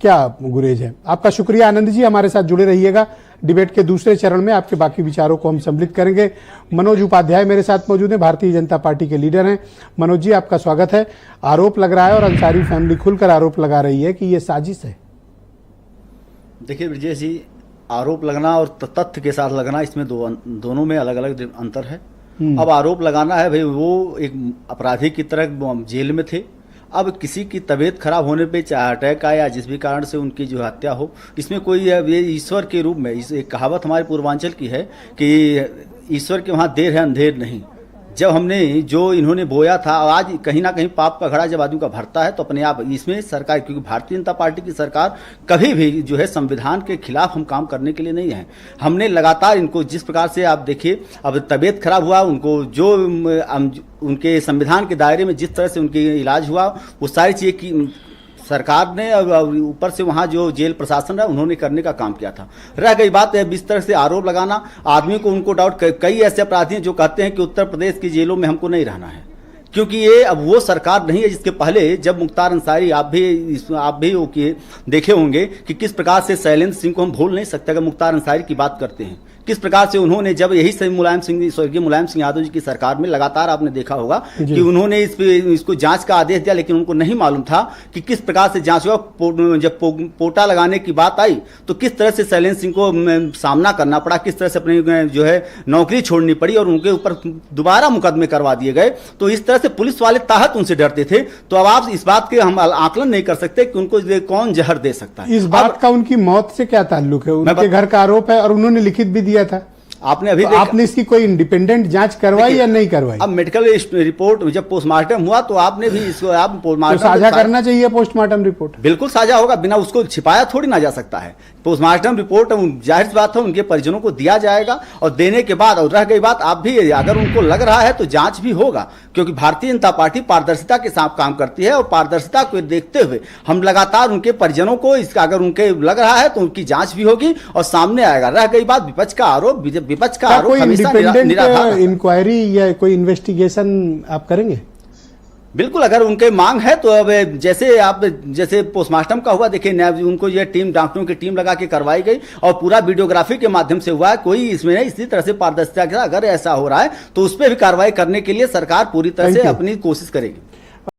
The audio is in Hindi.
क्या गुरेज है। आपका शुक्रिया आनंद जी, हमारे साथ जुड़े रहिएगा। डिबेट के दूसरे चरण में आपके बाकी विचारों को हम सम्मिलित करेंगे। मनोज उपाध्याय मेरे साथ मौजूद हैं, भारतीय जनता पार्टी के लीडर हैं। मनोज जी, आपका स्वागत है। आरोप लग रहा है और अंसारी फैमिली खुलकर आरोप लगा रही है कि ये साजिश है। देखिए ब्रजेश जी, आरोप लगना और तथ्य के साथ लगना, इसमें दोनों में अलग अलग अंतर है। अब आरोप लगाना है भाई, वो एक अपराधी की तरह जेल में थे। अब किसी की तबीयत खराब होने पे, चाहे अटैक आए या जिस भी कारण से उनकी जो हत्या हो, इसमें कोई ये ईश्वर के रूप में, एक कहावत हमारे पूर्वांचल की है कि ईश्वर के वहाँ देर है अंधेर नहीं। जब हमने जो इन्होंने बोया था, आज कहीं ना कहीं पाप का घड़ा जब आदमी का भरता है तो अपने आप इसमें सरकार, क्योंकि भारतीय जनता पार्टी की सरकार कभी भी जो है संविधान के खिलाफ हम काम करने के लिए नहीं है। हमने लगातार इनको जिस प्रकार से आप देखिए, अब तबीयत खराब हुआ, उनको जो उनके संविधान के दायरे में जिस तरह से उनके इलाज हुआ, वो सारी चीज़ें की सरकार ने ऊपर से वहाँ जो जेल प्रशासन है उन्होंने करने का काम किया था। रह गई बात इस तरह से आरोप लगाना, आदमी को उनको डाउट, कई ऐसे अपराधी हैं जो कहते हैं कि उत्तर प्रदेश की जेलों में हमको नहीं रहना है, क्योंकि ये अब वो सरकार नहीं है जिसके पहले जब मुख्तार अंसारी, आप भी वो देखे होंगे कि किस प्रकार से शैलेंद्र सिंह को हम भूल नहीं सकते अगर मुख्तार अंसारी की बात करते हैं। किस प्रकार से उन्होंने, जब यही स्वर्गीय मुलायम सिंह यादव जी की सरकार में लगातार आपने देखा होगा कि उन्होंने इसको जांच का आदेश दिया, लेकिन उनको नहीं मालूम था कि किस प्रकार से जांच हुआ। जब पोटा लगाने की बात आई तो किस तरह से शैलेंद्र सिंह को सामना करना पड़ा, किस तरह से अपनी जो है नौकरी छोड़नी पड़ी और उनके ऊपर दोबारा मुकदमे करवा दिए गए। तो इस तरह से पुलिस वाले ताहत उनसे डरते थे। तो अब आप इस बात के हम आकलन नहीं कर सकते कि उनको कौन जहर दे सकता है। इस बात का उनकी मौत से क्या ताल्लुक है? उनके घर का आरोप है और उन्होंने लिखित भी दिया था। आपने अभी तो आपने इसकी कोई इंडिपेंडेंट जांच करवाई या नहीं करवाई? अब मेडिकल रिपोर्ट जब पोस्टमार्टम हुआ तो आपने भी इसको, आप पोस्टमार्टम तो साझा करना चाहिए। पोस्टमार्टम रिपोर्ट बिल्कुल साझा होगा, बिना उसको छिपाया थोड़ी ना जा सकता है। पोस्टमार्टम रिपोर्ट जाहिर सी बात है उनके परिजनों को दिया जाएगा और देने के बाद, और रह गई बात, आप भी अगर उनको लग रहा है तो जांच भी होगा, क्योंकि भारतीय जनता पार्टी पारदर्शिता के साथ काम करती है और पारदर्शिता को देखते हुए हम लगातार उनके परिजनों को, इसका अगर उनके लग रहा है तो उनकी जांच भी होगी और सामने आएगा। रह गई बात विपक्ष का आरोप, विपक्ष का आरोप इंडिपेंडेंट इंक्वायरी या कोई इन्वेस्टिगेशन आप करेंगे? बिल्कुल, अगर उनके मांग है तो अब जैसे पोस्टमार्टम का हुआ, देखिए उनको ये टीम, डॉक्टरों की टीम लगा के करवाई गई और पूरा वीडियोग्राफी के माध्यम से हुआ है। कोई इसमें नहीं, इसी तरह से पारदर्शिता के साथ अगर ऐसा हो रहा है तो उस पर भी कार्रवाई करने के लिए सरकार पूरी तरह से अपनी कोशिश करेगी।